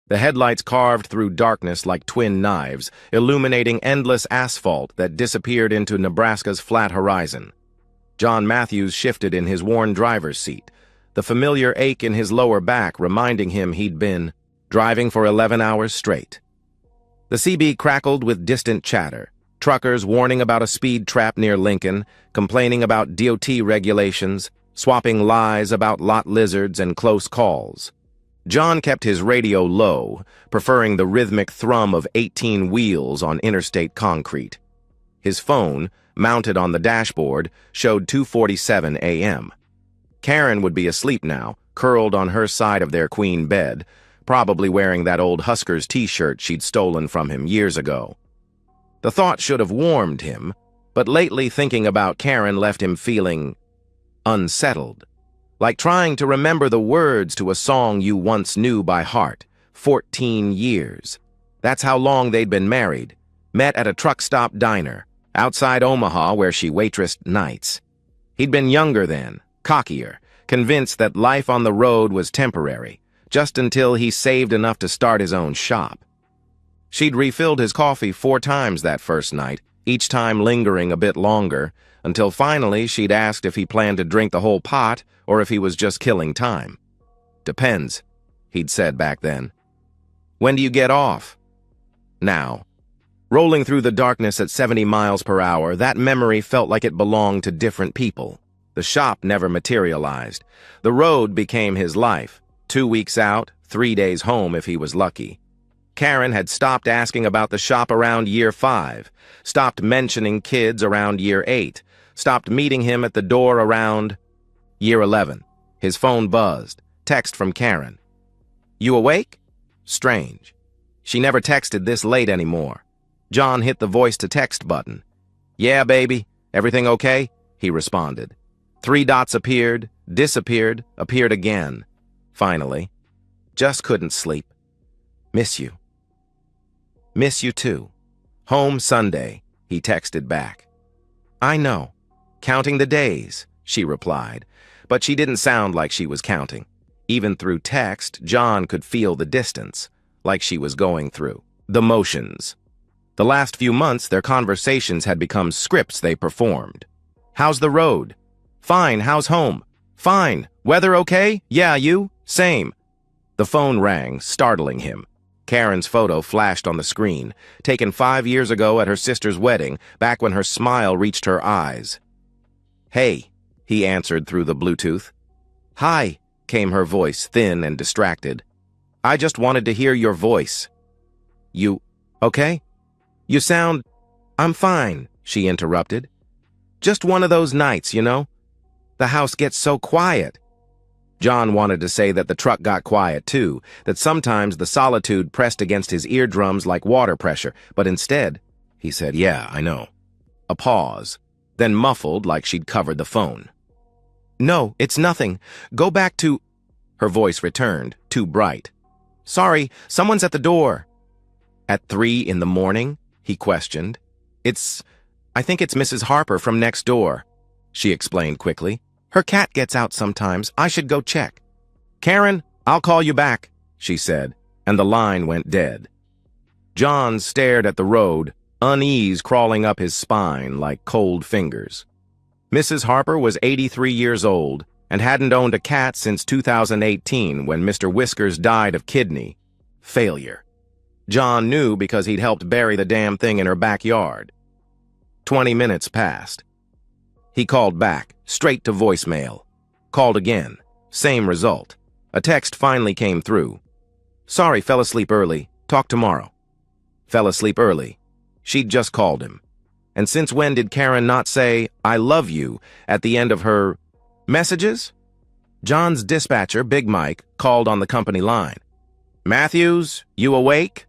The headlights carved through darkness like twin knives, illuminating endless asphalt that disappeared into Nebraska's flat horizon. John Matthews shifted in his worn driver's seat, the familiar ache in his lower back reminding him he'd been driving for 11 hours straight. The CB crackled with distant chatter, truckers warning about a speed trap near Lincoln, complaining about DOT regulations, swapping lies about lot lizards and close calls. John kept his radio low, preferring the rhythmic thrum of 18 wheels on interstate concrete. His phone, mounted on the dashboard, showed 2:47 a.m. Karen would be asleep now, curled on her side of their queen bed, probably wearing that old Huskers t-shirt she'd stolen from him years ago. The thought should have warmed him, but lately thinking about Karen left him feeling unsettled. Like trying to remember the words to a song you once knew by heart. 14 years. That's how long they'd been married. Met at a truck stop diner, outside Omaha where she waitressed nights. He'd been younger then, cockier, convinced that life on the road was temporary, just until he saved enough to start his own shop. She'd refilled his coffee 4 times that first night, each time lingering a bit longer, until finally she'd asked if he planned to drink the whole pot or if he was just killing time. "Depends," he'd said back then. "When do you get off?" Now. Rolling through the darkness at 70 miles per hour, that memory felt like it belonged to different people. The shop never materialized. The road became his life. 2 weeks out, 3 days home if he was lucky. Karen had stopped asking about the shop around year 5, stopped mentioning kids around year 8, stopped meeting him at the door around year 11. His phone buzzed. Text from Karen. "You awake?" Strange. She never texted this late anymore. John hit the voice-to-text button. "Yeah, baby. Everything okay?" he responded. 3 dots appeared, disappeared, appeared again. Finally. "Just couldn't sleep. Miss you." "Miss you too. Home Sunday," he texted back. "I know. Counting the days," she replied, but she didn't sound like she was counting. Even through text, John could feel the distance, like she was going through the motions. The last few months, their conversations had become scripts they performed. "How's the road?" "Fine, how's home?" "Fine. Weather okay?" "Yeah, you?" "Same." The phone rang, startling him. Karen's photo flashed on the screen, taken 5 years ago at her sister's wedding, back when her smile reached her eyes. "Hey," he answered through the Bluetooth. "Hi," came her voice, thin and distracted. "I just wanted to hear your voice." "You okay?" "You sound—" "I'm fine," she interrupted. "Just one of those nights, you know? The house gets so quiet." John wanted to say that the truck got quiet too, that sometimes the solitude pressed against his eardrums like water pressure, but instead, he said, "Yeah, I know." A pause, then muffled like she'd covered the phone. "No, it's nothing. Go back to—" Her voice returned, too bright. "Sorry, someone's at the door." "At 3 in the morning?" he questioned. I think it's Mrs. Harper from next door," she explained quickly. "Her cat gets out sometimes. I should go check." "Karen, I'll call you back," she said, and the line went dead. John stared at the road, unease crawling up his spine like cold fingers. Mrs. Harper was 83 years old and hadn't owned a cat since 2018 when Mr. Whiskers died of kidney failure. John knew because he'd helped bury the damn thing in her backyard. 20 minutes passed. He called back, straight to voicemail. Called again. Same result. A text finally came through. "Sorry, fell asleep early. Talk tomorrow." Fell asleep early. She'd just called him. And since when did Karen not say, "I love you," at the end of her messages? John's dispatcher, Big Mike, called on the company line. "Matthews, you awake?"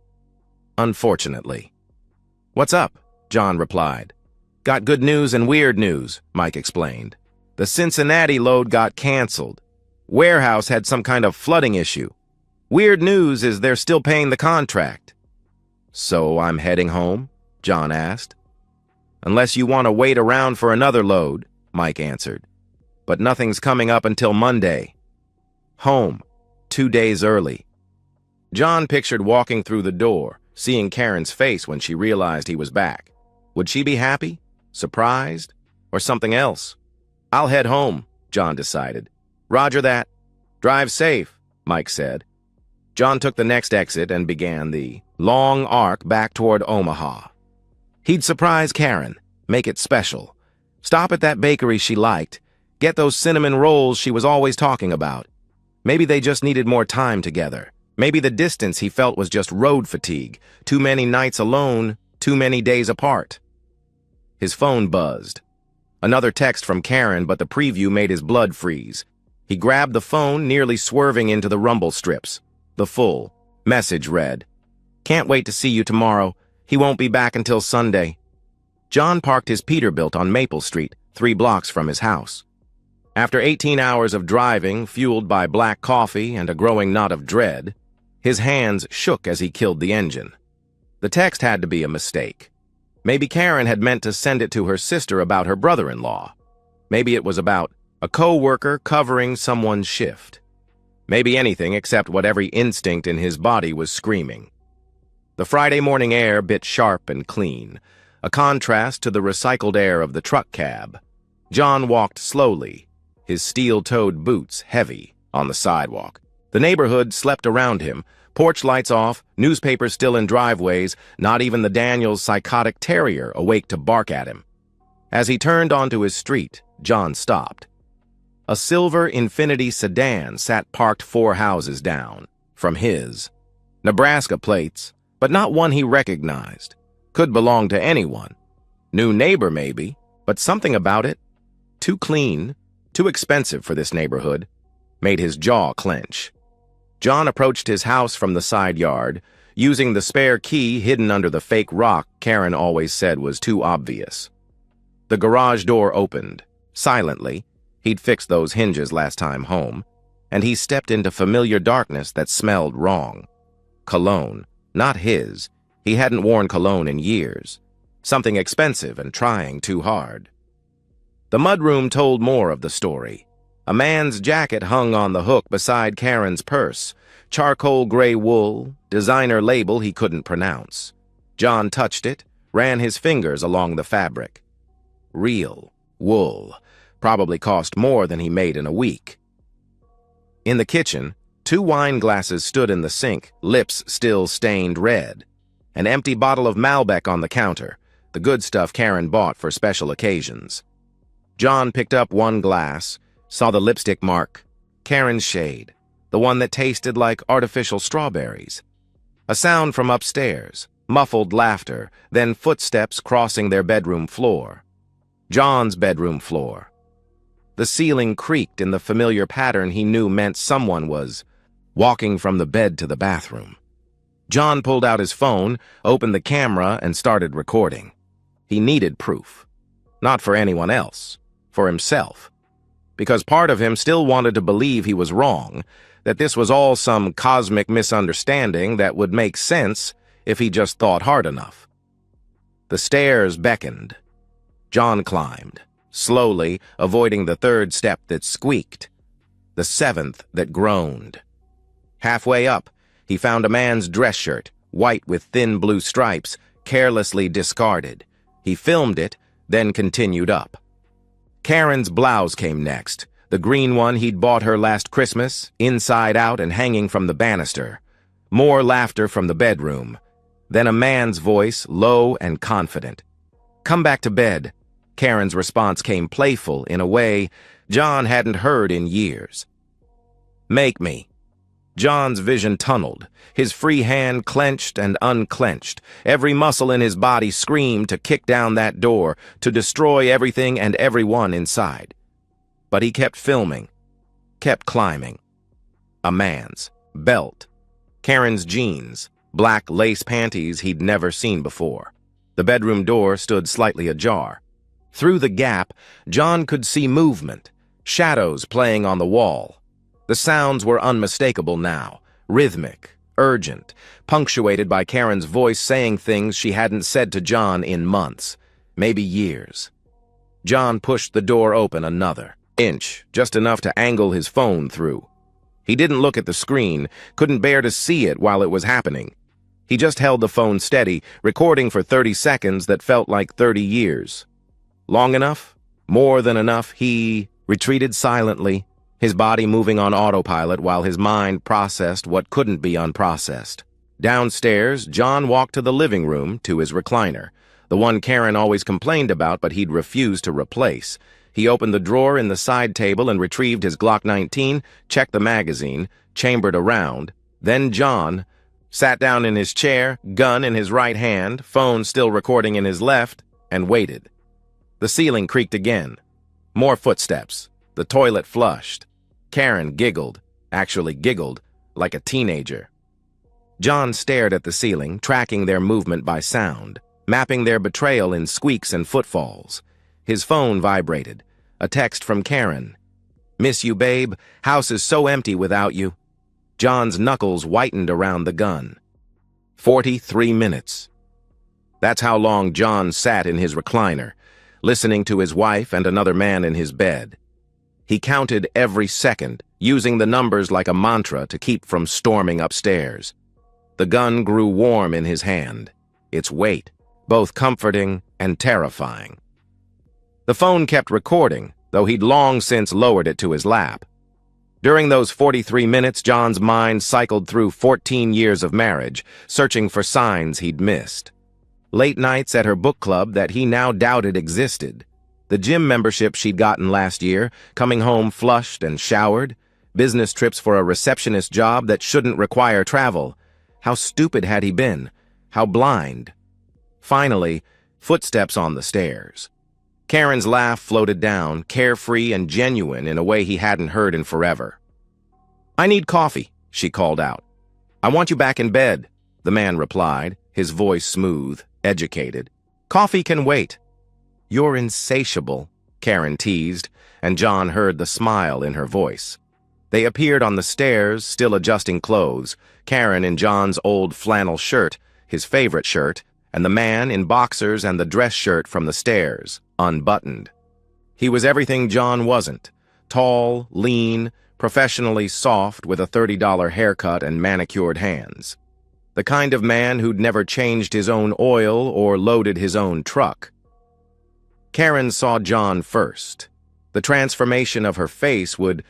Unfortunately. "What's up?" John replied. "Got good news and weird news," Mike explained. "The Cincinnati load got canceled. Warehouse had some kind of flooding issue. Weird news is they're still paying the contract." "So I'm heading home?" John asked. "Unless you want to wait around for another load," Mike answered. "But nothing's coming up until Monday. Home, 2 days early." John pictured walking through the door, seeing Karen's face when she realized he was back. Would she be happy, surprised, or something else? "I'll head home," John decided. "Roger that. Drive safe," Mike said. John took the next exit and began the long arc back toward Omaha. He'd surprise Karen, make it special. Stop at that bakery she liked, get those cinnamon rolls she was always talking about. Maybe they just needed more time together. Maybe the distance he felt was just road fatigue, too many nights alone, too many days apart. His phone buzzed. Another text from Karen, but the preview made his blood freeze. He grabbed the phone, nearly swerving into the rumble strips. The full message read, "Can't wait to see you tomorrow. He won't be back until Sunday." John parked his Peterbilt on Maple Street, 3 blocks from his house. After 18 hours of driving, fueled by black coffee and a growing knot of dread, his hands shook as he killed the engine. The text had to be a mistake. Maybe Karen had meant to send it to her sister about her brother-in-law. Maybe it was about a co-worker covering someone's shift. Maybe anything except what every instinct in his body was screaming. The Friday morning air bit sharp and clean, a contrast to the recycled air of the truck cab. John walked slowly, his steel-toed boots heavy, on the sidewalk. The neighborhood slept around him, porch lights off, newspapers still in driveways, not even the Daniels' psychotic terrier awake to bark at him. As he turned onto his street, John stopped. A silver Infiniti sedan sat parked 4 houses down from his. Nebraska plates, but not one he recognized. Could belong to anyone. New neighbor maybe, but something about it, too clean, too expensive for this neighborhood, made his jaw clench. John approached his house from the side yard, using the spare key hidden under the fake rock Karen always said was too obvious. The garage door opened. Silently, he'd fixed those hinges last time home, and he stepped into familiar darkness that smelled wrong. Cologne, not his. He hadn't worn cologne in years. Something expensive and trying too hard. The mudroom told more of the story. A man's jacket hung on the hook beside Karen's purse. Charcoal gray wool, designer label he couldn't pronounce. John touched it, ran his fingers along the fabric. Real wool. Probably cost more than he made in a week. In the kitchen, 2 wine glasses stood in the sink, lips still stained red. An empty bottle of Malbec on the counter, the good stuff Karen bought for special occasions. John picked up one glass, saw the lipstick mark, Karen's shade, the one that tasted like artificial strawberries. A sound from upstairs, muffled laughter, then footsteps crossing their bedroom floor. John's bedroom floor. The ceiling creaked in the familiar pattern he knew meant someone was walking from the bed to the bathroom. John pulled out his phone, opened the camera, and started recording. He needed proof. Not for anyone else. For himself. Because part of him still wanted to believe he was wrong, that this was all some cosmic misunderstanding that would make sense if he just thought hard enough. The stairs beckoned. John climbed, slowly, avoiding the 3rd step that squeaked, the 7th that groaned. Halfway up, he found a man's dress shirt, white with thin blue stripes, carelessly discarded. He filmed it, then continued up. Karen's blouse came next, the green one he'd bought her last Christmas, inside out and hanging from the banister. More laughter from the bedroom. Then a man's voice, low and confident. "Come back to bed." Karen's response came playful in a way John hadn't heard in years. "Make me." John's vision tunneled, his free hand clenched and unclenched. Every muscle in his body screamed to kick down that door, to destroy everything and everyone inside. But he kept filming, kept climbing. A man's belt, Karen's jeans, black lace panties he'd never seen before. The bedroom door stood slightly ajar. Through the gap, John could see movement, shadows playing on the wall. The sounds were unmistakable now, rhythmic, urgent, punctuated by Karen's voice saying things she hadn't said to John in months, maybe years. John pushed the door open another inch, just enough to angle his phone through. He didn't look at the screen, couldn't bear to see it while it was happening. He just held the phone steady, recording for 30 seconds that felt like 30 years. Long enough? More than enough. He retreated silently, his body moving on autopilot while his mind processed what couldn't be unprocessed. Downstairs, John walked to the living room, to his recliner, the one Karen always complained about but he'd refused to replace. He opened the drawer in the side table and retrieved his Glock 19, checked the magazine, chambered around. Then John sat down in his chair, gun in his right hand, phone still recording in his left, and waited. The ceiling creaked again. More footsteps. The toilet flushed. Karen giggled, actually giggled, like a teenager. John stared at the ceiling, tracking their movement by sound, mapping their betrayal in squeaks and footfalls. His phone vibrated. A text from Karen. "Miss you, babe. House is so empty without you." John's knuckles whitened around the gun. 43 minutes. That's how long John sat in his recliner, listening to his wife and another man in his bed. He counted every second, using the numbers like a mantra to keep from storming upstairs. The gun grew warm in his hand, its weight, both comforting and terrifying. The phone kept recording, though he'd long since lowered it to his lap. During those 43 minutes, John's mind cycled through 14 years of marriage, searching for signs he'd missed. Late nights at her book club that he now doubted existed. The gym membership she'd gotten last year, coming home flushed and showered. Business trips for a receptionist job that shouldn't require travel. How stupid had he been? How blind? Finally, footsteps on the stairs. Karen's laugh floated down, carefree and genuine in a way he hadn't heard in forever. "I need coffee," she called out. "I want you back in bed," the man replied, his voice smooth, educated. "Coffee can wait." "You're insatiable," Karen teased, and John heard the smile in her voice. They appeared on the stairs, still adjusting clothes, Karen in John's old flannel shirt, his favorite shirt, and the man in boxers and the dress shirt from the stairs, unbuttoned. He was everything John wasn't: tall, lean, professionally soft with a $30 haircut and manicured hands. The kind of man who'd never changed his own oil or loaded his own truck. Karen saw John first. The transformation of her face would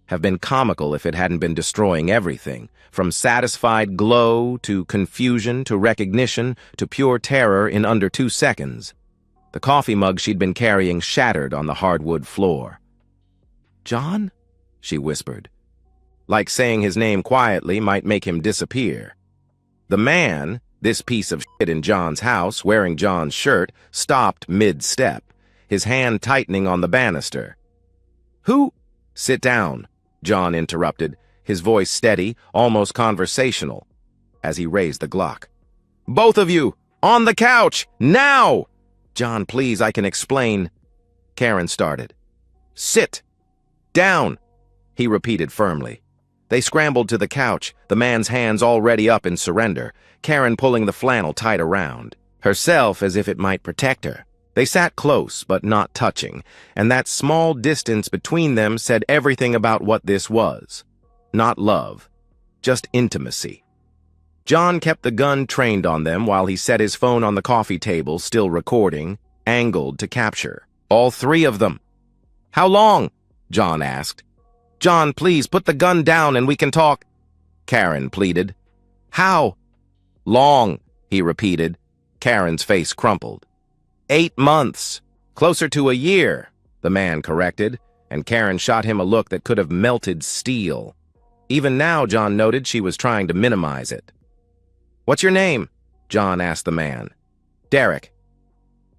have been comical if it hadn't been destroying everything, from satisfied glow to confusion to recognition to pure terror in under 2 seconds. The coffee mug she'd been carrying shattered on the hardwood floor. "John?" she whispered. Like saying his name quietly might make him disappear. The man, this piece of shit in John's house, wearing John's shirt, stopped mid-step, his hand tightening on the banister. "Who?" "Sit down," John interrupted, his voice steady, almost conversational, as he raised the Glock. "Both of you! On the couch! Now!" "John, please, I can explain." Karen started. "Sit! Down!" he repeated firmly. They scrambled to the couch, the man's hands already up in surrender, Karen pulling the flannel tight around, herself as if it might protect her. They sat close, but not touching, and that small distance between them said everything about what this was. Not love, just intimacy. John kept the gun trained on them while he set his phone on the coffee table, still recording, angled to capture. All 3 of them. "How long?" John asked. "John, please, put the gun down and we can talk," Karen pleaded. "How?" "Long," he repeated. Karen's face crumpled. 8 months. Closer to a year, the man corrected, and Karen shot him a look that could have melted steel. Even now, John noted she was trying to minimize it. "What's your name?" John asked the man. "Derek."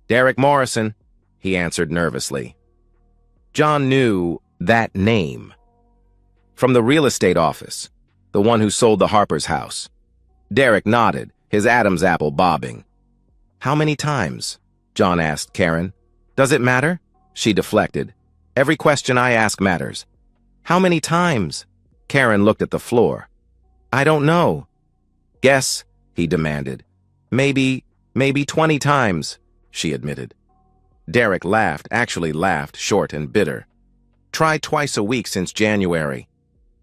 "Derek Morrison," he answered nervously. John knew that name. From the real estate office, the one who sold the Harper's house. Derek nodded, his Adam's apple bobbing. "How many times?" John asked Karen. "Does it matter?" She deflected. "Every question I ask matters." "How many times?" Karen looked at the floor. "I don't know." "Guess," he demanded. Maybe 20 times, she admitted. Derek laughed, actually laughed, short and bitter. "Try twice a week since January."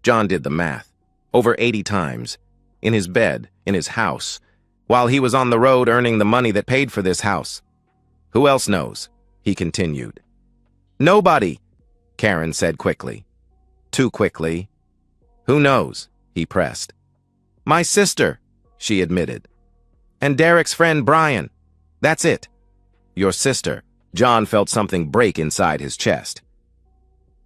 John did the math. Over 80 times. In his bed, in his house, while he was on the road earning the money that paid for this house. Who else knows? He continued. Nobody, Karen said quickly. Too quickly. Who knows? He pressed. My sister, she admitted. And Derek's friend Brian. That's it. Your sister. John felt something break inside his chest.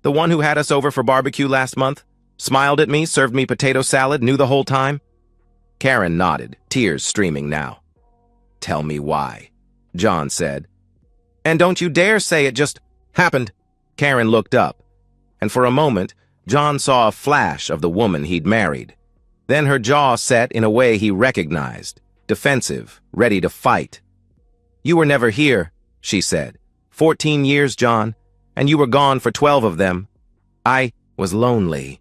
The one who had us over for barbecue last month? Smiled at me, served me potato salad, knew the whole time? Karen nodded, tears streaming now. Tell me why, John said. And don't you dare say it just happened. Karen looked up, and for a moment, John saw a flash of the woman he'd married. Then her jaw set in a way he recognized, defensive, ready to fight. You were never here, she said. 14 years, John, and you were gone for 12 of them. I was lonely.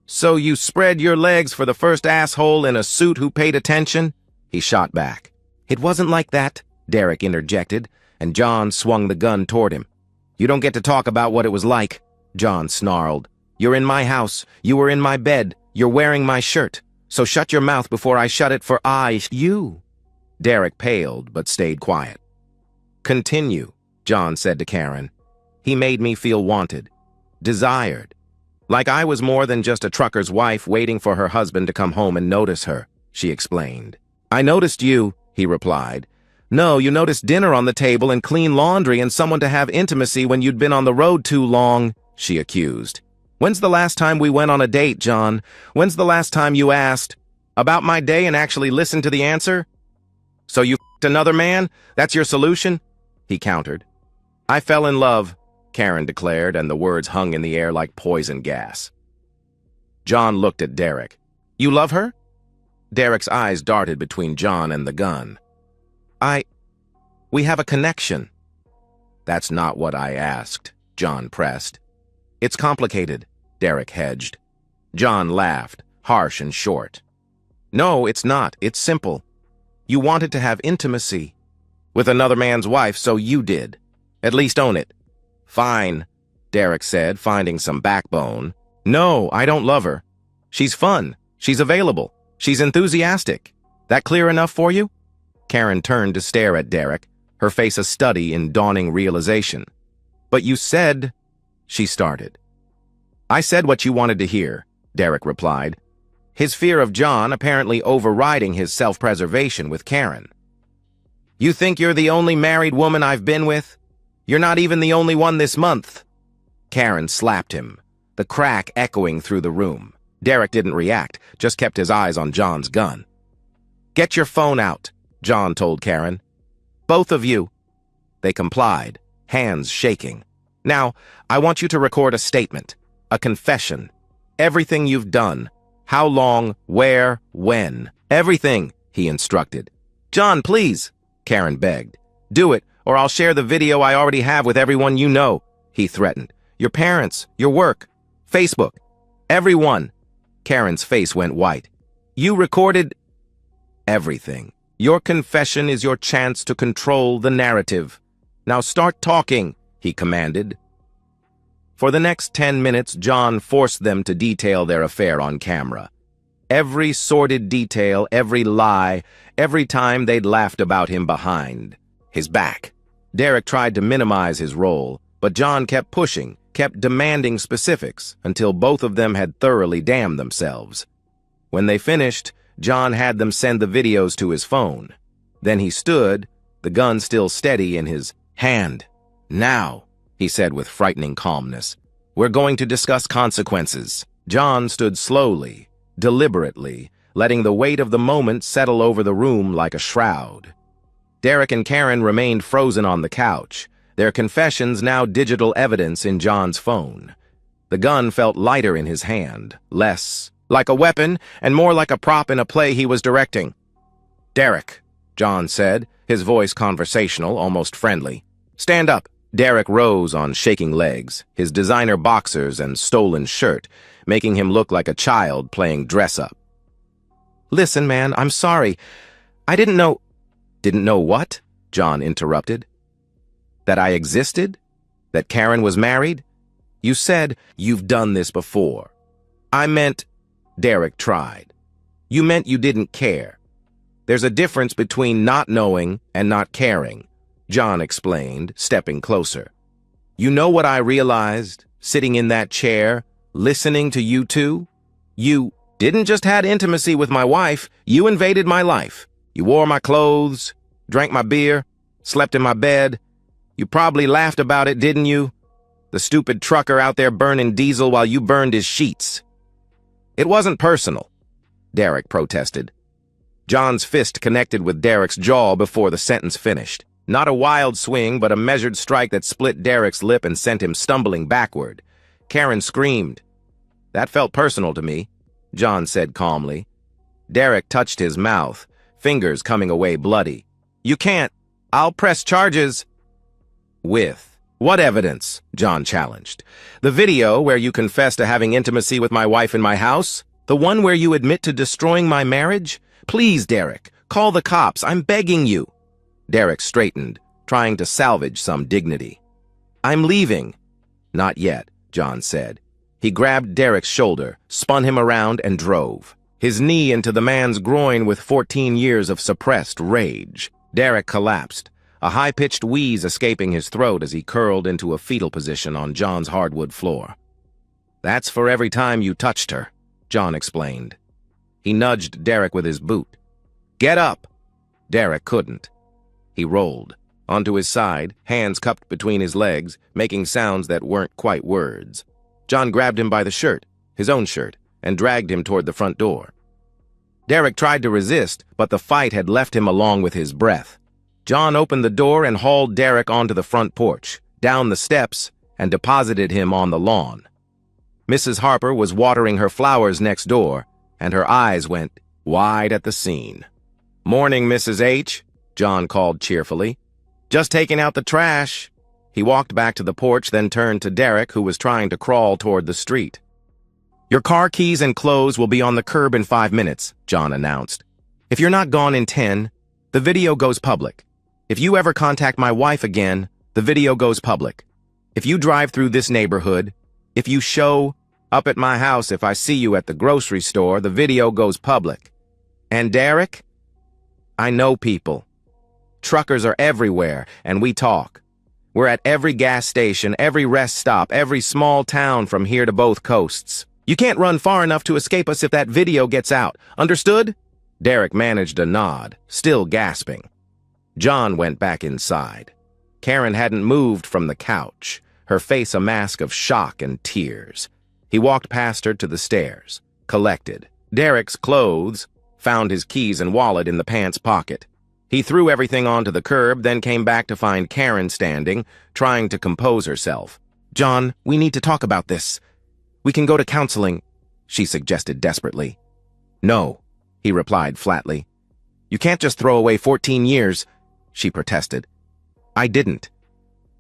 So you spread your legs for the first asshole in a suit who paid attention? He shot back. It wasn't like that, Derek interjected, and John swung the gun toward him. You don't get to talk about what it was like, John snarled. You're in my house. You were in my bed. You're wearing my shirt. So shut your mouth before I shut it for you. Derek paled, but stayed quiet. Continue, John said to Karen. He made me feel wanted, desired. Like I was more than just a trucker's wife waiting for her husband to come home and notice her, she explained. I noticed you, he replied. No, you noticed dinner on the table and clean laundry and someone to have intimacy when you'd been on the road too long, she accused. When's the last time we went on a date, John? When's the last time you asked about my day and actually listened to the answer? So you f***ed another man? That's your solution? He countered. I fell in love, Karen declared, and the words hung in the air like poison gas. John looked at Derek. You love her? Derek's eyes darted between John and the gun. We have a connection. That's not what I asked, John pressed. It's complicated, Derek hedged. John laughed, harsh and short. No, it's not. It's simple. You wanted to have intimacy with another man's wife, so you did. At least own it. Fine, Derek said, finding some backbone. No, I don't love her. She's fun. She's available. She's enthusiastic. That clear enough for you? Karen turned to stare at Derek, her face a study in dawning realization. But you said, she started. I said what you wanted to hear, Derek replied, his fear of John apparently overriding his self-preservation with Karen. You think you're the only married woman I've been with? You're not even the only one this month. Karen slapped him, the crack echoing through the room. Derek didn't react, just kept his eyes on John's gun. Get your phone out, John told Karen. Both of you. They complied, hands shaking. Now, I want you to record a statement, a confession. Everything you've done. How long, where, when. Everything, he instructed. John, please, Karen begged. Do it, or I'll share the video I already have with everyone you know, he threatened. Your parents, your work, Facebook, everyone. Karen's face went white. You recorded everything. Your confession is your chance to control the narrative. Now start talking, he commanded. For the next 10 minutes, John forced them to detail their affair on camera. Every sordid detail, every lie, every time they'd laughed about him behind his back. Derek tried to minimize his role, but John kept pushing, kept demanding specifics until both of them had thoroughly damned themselves. When they finished, John had them send the videos to his phone. Then he stood, the gun still steady in his hand. Now, he said with frightening calmness, we're going to discuss consequences. John stood slowly, deliberately, letting the weight of the moment settle over the room like a shroud. Derek and Karen remained frozen on the couch, their confessions now digital evidence in John's phone. The gun felt lighter in his hand, less like a weapon and more like a prop in a play he was directing. Derek, John said, his voice conversational, almost friendly. Stand up. Derek rose on shaking legs, his designer boxers and stolen shirt, making him look like a child playing dress-up. Listen, man, I'm sorry. I didn't know... Didn't know what? John interrupted. That I existed? That Karen was married? You said, you've done this before. I meant, Derek tried. You meant you didn't care. There's a difference between not knowing and not caring, John explained, stepping closer. You know what I realized, sitting in that chair, listening to you two? You didn't just have intimacy with my wife, you invaded my life. You wore my clothes, drank my beer, slept in my bed. You probably laughed about it, didn't you? The stupid trucker out there burning diesel while you burned his sheets. It wasn't personal, Derek protested. John's fist connected with Derek's jaw before the sentence finished. Not a wild swing, but a measured strike that split Derek's lip and sent him stumbling backward. Karen screamed. That felt personal to me, John said calmly. Derek touched his mouth, fingers coming away bloody. You can't. I'll press charges. With what evidence? John challenged. The video where you confess to having intimacy with my wife in my house? The one where you admit to destroying my marriage? Please, Derek, call the cops. I'm begging you. Derek straightened, trying to salvage some dignity. I'm leaving. Not yet, John said. He grabbed Derek's shoulder, spun him around, and drove, his knee into the man's groin with 14 years of suppressed rage. Derek collapsed, a high-pitched wheeze escaping his throat as he curled into a fetal position on John's hardwood floor. That's for every time you touched her, John explained. He nudged Derek with his boot. Get up! Derek couldn't. He rolled, onto his side, hands cupped between his legs, making sounds that weren't quite words. John grabbed him by the shirt, his own shirt, and dragged him toward the front door. Derek tried to resist, but the fight had left him along with his breath. John opened the door and hauled Derek onto the front porch, down the steps, and deposited him on the lawn. Mrs. Harper was watering her flowers next door, and her eyes went wide at the scene. Morning, Mrs. H., John called cheerfully. Just taking out the trash. He walked back to the porch, then turned to Derek, who was trying to crawl toward the street. Your car keys and clothes will be on the curb in 5 minutes, John announced. If you're not gone in 10, the video goes public. If you ever contact my wife again, the video goes public. If you drive through this neighborhood, if you show up at my house, if I see you at the grocery store, the video goes public. And Derek? I know people. Truckers are everywhere, and we talk. We're at every gas station, every rest stop, every small town from here to both coasts. You can't run far enough to escape us if that video gets out. Understood? Derek managed a nod, still gasping. John went back inside. Karen hadn't moved from the couch, her face a mask of shock and tears. He walked past her to the stairs, collected Derek's clothes, found his keys and wallet in the pants pocket. He threw everything onto the curb, then came back to find Karen standing, trying to compose herself. John, we need to talk about this. We can go to counseling, she suggested desperately. No, he replied flatly. You can't just throw away 14 years, she protested. I didn't.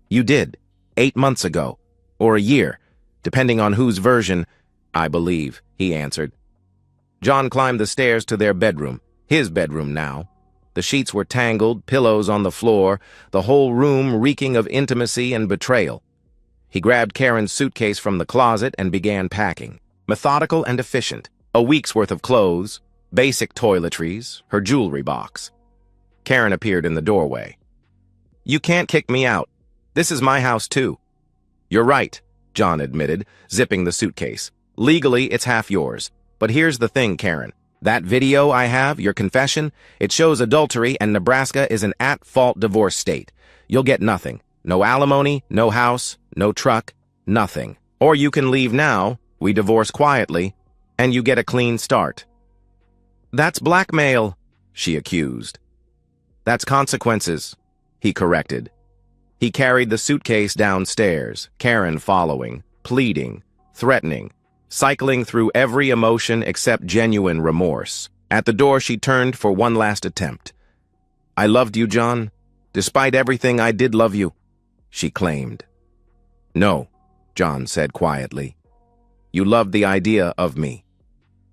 You did, 8 months ago, or a year, depending on whose version, I believe, he answered. John climbed the stairs to their bedroom, his bedroom now. The sheets were tangled, pillows on the floor, the whole room reeking of intimacy and betrayal. He grabbed Karen's suitcase from the closet and began packing, methodical and efficient. A week's worth of clothes, basic toiletries, her jewelry box. Karen appeared in the doorway. You can't kick me out. This is my house too. You're right, John admitted, zipping the suitcase. Legally, it's half yours. But here's the thing, Karen. That video I have, your confession, it shows adultery and Nebraska is an at-fault divorce state. You'll get nothing. No alimony, no house, no truck, nothing. Or you can leave now, we divorce quietly, and you get a clean start. That's blackmail, she accused. That's consequences, he corrected. He carried the suitcase downstairs, Karen following, pleading, threatening, cycling through every emotion except genuine remorse. At the door, she turned for one last attempt. I loved you, John. Despite everything, I did love you, she claimed. No, John said quietly. You loved the idea of me.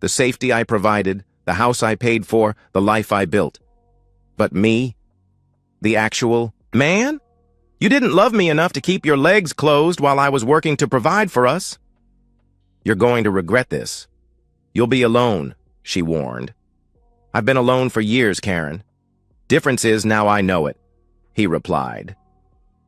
The safety I provided, the house I paid for, the life I built. But me? The actual man? You didn't love me enough to keep your legs closed while I was working to provide for us. You're going to regret this. You'll be alone, she warned. I've been alone for years, Karen. Difference is now I know it, he replied.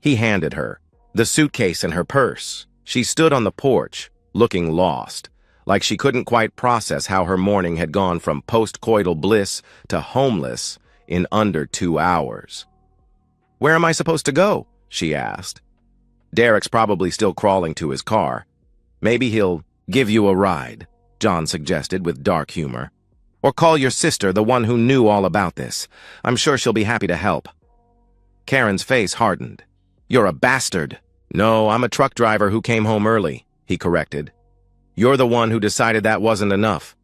He handed her the suitcase and her purse. She stood on the porch, looking lost, like she couldn't quite process how her morning had gone from post-coital bliss to homeless in under 2 hours. Where am I supposed to go? She asked. Derek's probably still crawling to his car. Maybe he'll give you a ride, John suggested with dark humor. Or call your sister, the one who knew all about this. I'm sure she'll be happy to help. Karen's face hardened. You're a bastard. No, I'm a truck driver who came home early, he corrected. You're the one who decided that wasn't enough.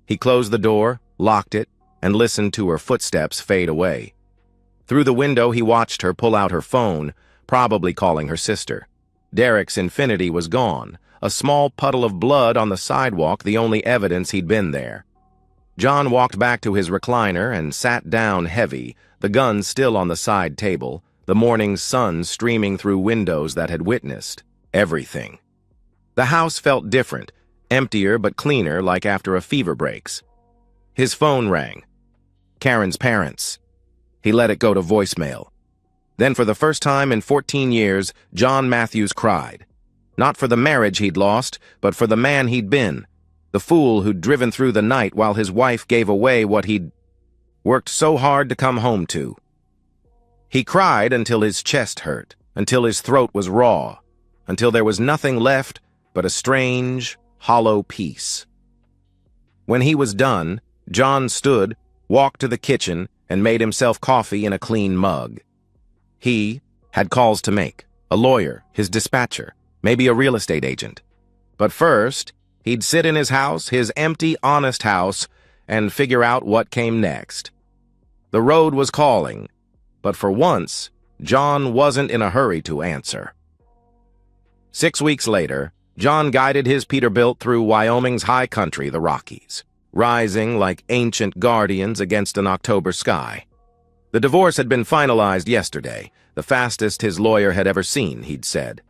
He closed the door, locked it, and listened to her footsteps fade away. Through the window, he watched her pull out her phone, probably calling her sister. Derek's Infiniti was gone, a small puddle of blood on the sidewalk, the only evidence he'd been there. John walked back to his recliner and sat down heavy, the gun still on the side table, the morning sun streaming through windows that had witnessed everything. The house felt different, emptier but cleaner, like after a fever breaks. His phone rang. Karen's parents. He let it go to voicemail. Then for the first time in 14 years, John Matthews cried. Not for the marriage he'd lost, but for the man he'd been. The fool who'd driven through the night while his wife gave away what he'd worked so hard to come home to. He cried until his chest hurt, until his throat was raw, until there was nothing left but a strange, hollow peace. When he was done, John stood, walked to the kitchen, and made himself coffee in a clean mug. He had calls to make, a lawyer, his dispatcher, maybe a real estate agent. But first, he'd sit in his house, his empty, honest house, and figure out what came next. The road was calling, but for once, John wasn't in a hurry to answer. 6 weeks later, John guided his Peterbilt through Wyoming's high country, the Rockies, rising like ancient guardians against an October sky. The divorce had been finalized yesterday, the fastest his lawyer had ever seen, he'd said.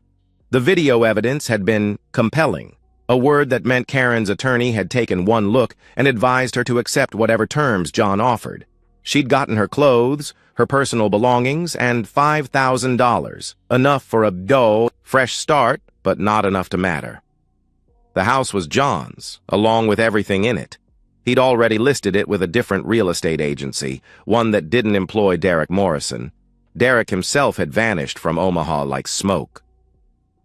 The video evidence had been compelling, a word that meant Karen's attorney had taken one look and advised her to accept whatever terms John offered. She'd gotten her clothes, her personal belongings, and $5,000, enough for a fresh start, but not enough to matter. The house was John's, along with everything in it. He'd already listed it with a different real estate agency, one that didn't employ Derek Morrison. Derek himself had vanished from Omaha like smoke.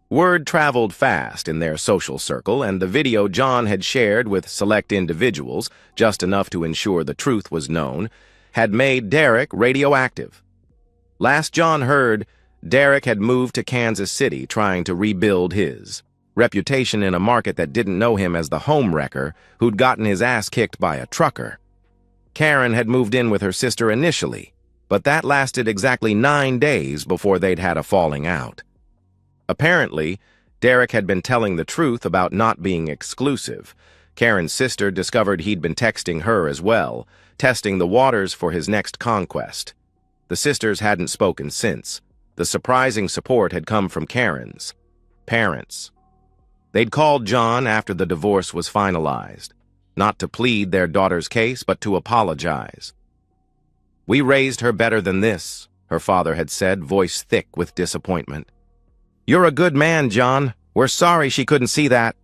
Word traveled fast in their social circle, and the video John had shared with select individuals, just enough to ensure the truth was known, had made Derek radioactive. Last John heard, Derek had moved to Kansas City trying to rebuild his reputation in a market that didn't know him as the home wrecker who'd gotten his ass kicked by a trucker. Karen had moved in with her sister initially, but that lasted exactly 9 days before they'd had a falling out. Apparently, Derek had been telling the truth about not being exclusive. Karen's sister discovered he'd been texting her as well, testing the waters for his next conquest. The sisters hadn't spoken since. The surprising support had come from Karen's parents. They'd called John after the divorce was finalized, not to plead their daughter's case, but to apologize. "We raised her better than this," her father had said, voice thick with disappointment. "You're a good man, John. We're sorry she couldn't see that."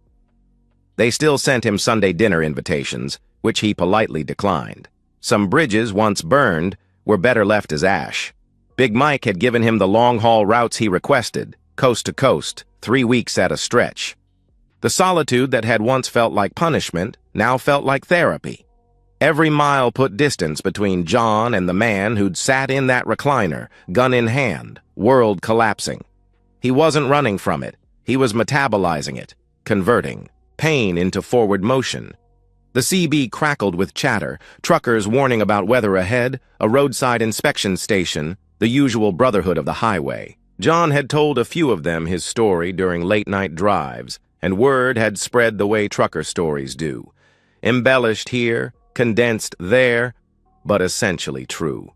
They still sent him Sunday dinner invitations, which he politely declined. Some bridges, once burned, were better left as ash. Big Mike had given him the long-haul routes he requested, coast to coast, 3 weeks at a stretch. The solitude that had once felt like punishment now felt like therapy. Every mile put distance between John and the man who'd sat in that recliner, gun in hand, world collapsing. He wasn't running from it. He was metabolizing it, converting pain into forward motion. The CB crackled with chatter, truckers warning about weather ahead, a roadside inspection station, the usual brotherhood of the highway. John had told a few of them his story during late-night drives, and word had spread the way trucker stories do. Embellished here, condensed there, but essentially true.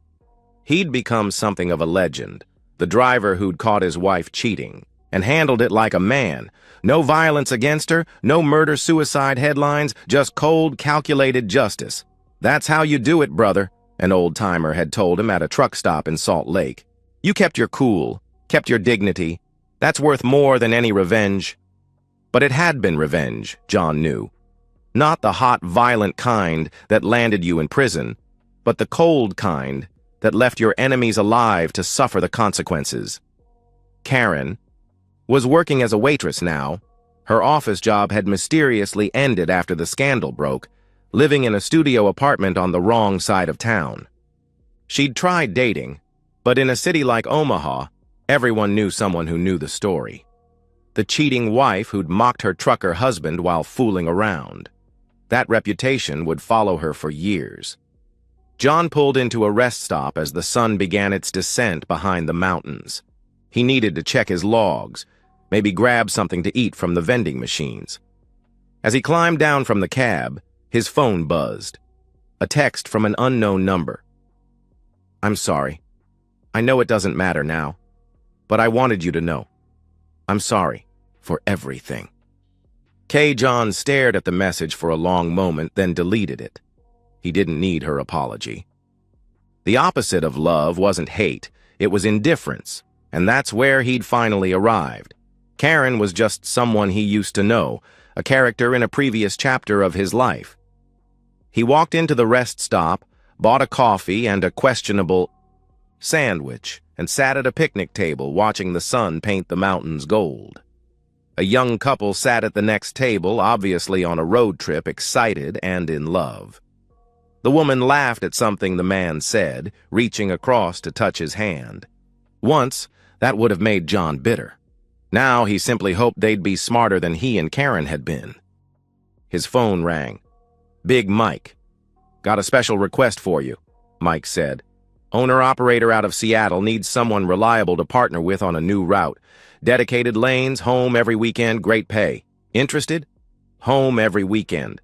He'd become something of a legend, the driver who'd caught his wife cheating, and handled it like a man. No violence against her, no murder-suicide headlines, just cold, calculated justice. "That's how you do it, brother," an old-timer had told him at a truck stop in Salt Lake. "You kept your cool, kept your dignity. That's worth more than any revenge." But it had been revenge, John knew. Not the hot, violent kind that landed you in prison, but the cold kind that left your enemies alive to suffer the consequences. Karen was working as a waitress now. Her office job had mysteriously ended after the scandal broke, living in a studio apartment on the wrong side of town. She'd tried dating, but in a city like Omaha, everyone knew someone who knew the story. The cheating wife who'd mocked her trucker husband while fooling around. That reputation would follow her for years. John pulled into a rest stop as the sun began its descent behind the mountains. He needed to check his logs, maybe grab something to eat from the vending machines. As he climbed down from the cab, his phone buzzed. A text from an unknown number. "I'm sorry. I know it doesn't matter now, but I wanted you to know. I'm sorry for everything." John stared at the message for a long moment, then deleted it. He didn't need her apology. The opposite of love wasn't hate, it was indifference, and that's where he'd finally arrived. Karen was just someone he used to know, a character in a previous chapter of his life. He walked into the rest stop, bought a coffee and a questionable sandwich, and sat at a picnic table watching the sun paint the mountains gold. A young couple sat at the next table, obviously on a road trip, excited and in love. The woman laughed at something the man said, reaching across to touch his hand. Once, that would have made John bitter. Now he simply hoped they'd be smarter than he and Karen had been. His phone rang. "Big Mike. Got a special request for you," Mike said. "Owner-operator out of Seattle needs someone reliable to partner with on a new route. Dedicated lanes, home every weekend, great pay. Interested? Home every weekend.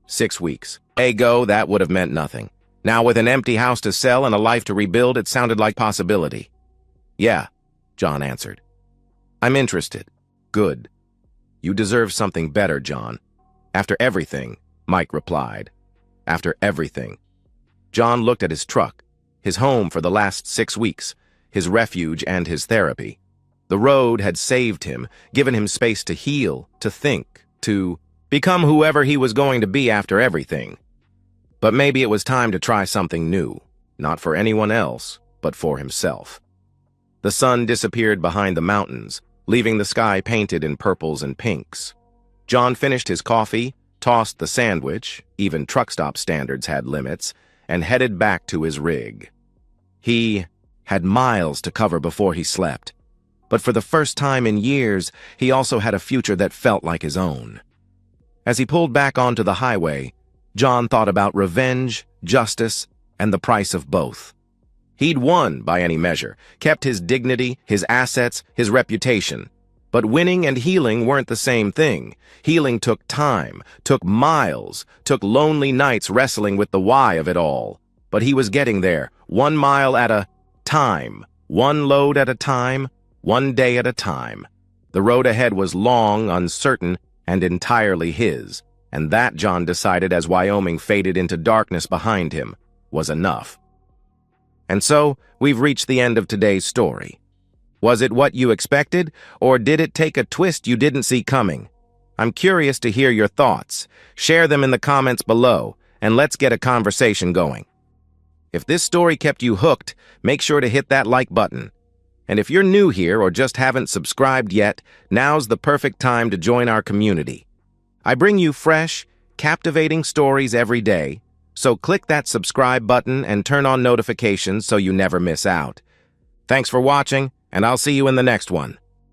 6 weeks. Ago, that would have meant nothing. Now with an empty house to sell and a life to rebuild, it sounded like possibility." "Yeah," John answered. "I'm interested." "Good. You deserve something better, John." "After everything," Mike replied. "After everything." John looked at his truck, his home for the last 6 weeks, his refuge and his therapy. The road had saved him, given him space to heal, to think, to become whoever he was going to be after everything. But maybe it was time to try something new, not for anyone else, but for himself. The sun disappeared behind the mountains, leaving the sky painted in purples and pinks. John finished his coffee, tossed the sandwich, even truck stop standards had limits, and headed back to his rig. He had miles to cover before he slept. But for the first time in years, he also had a future that felt like his own. As he pulled back onto the highway, John thought about revenge, justice, and the price of both. He'd won by any measure, kept his dignity, his assets, his reputation. But winning and healing weren't the same thing. Healing took time, took miles, took lonely nights wrestling with the why of it all. But he was getting there, 1 mile at a time, one load at a time, one day at a time. The road ahead was long, uncertain, and entirely his, and that, John decided as Wyoming faded into darkness behind him, was enough. And so, we've reached the end of today's story. Was it what you expected, or did it take a twist you didn't see coming? I'm curious to hear your thoughts. Share them in the comments below, and let's get a conversation going. If this story kept you hooked, make sure to hit that like button. And if you're new here or just haven't subscribed yet, now's the perfect time to join our community. I bring you fresh, captivating stories every day, so click that subscribe button and turn on notifications so you never miss out. Thanks for watching, and I'll see you in the next one.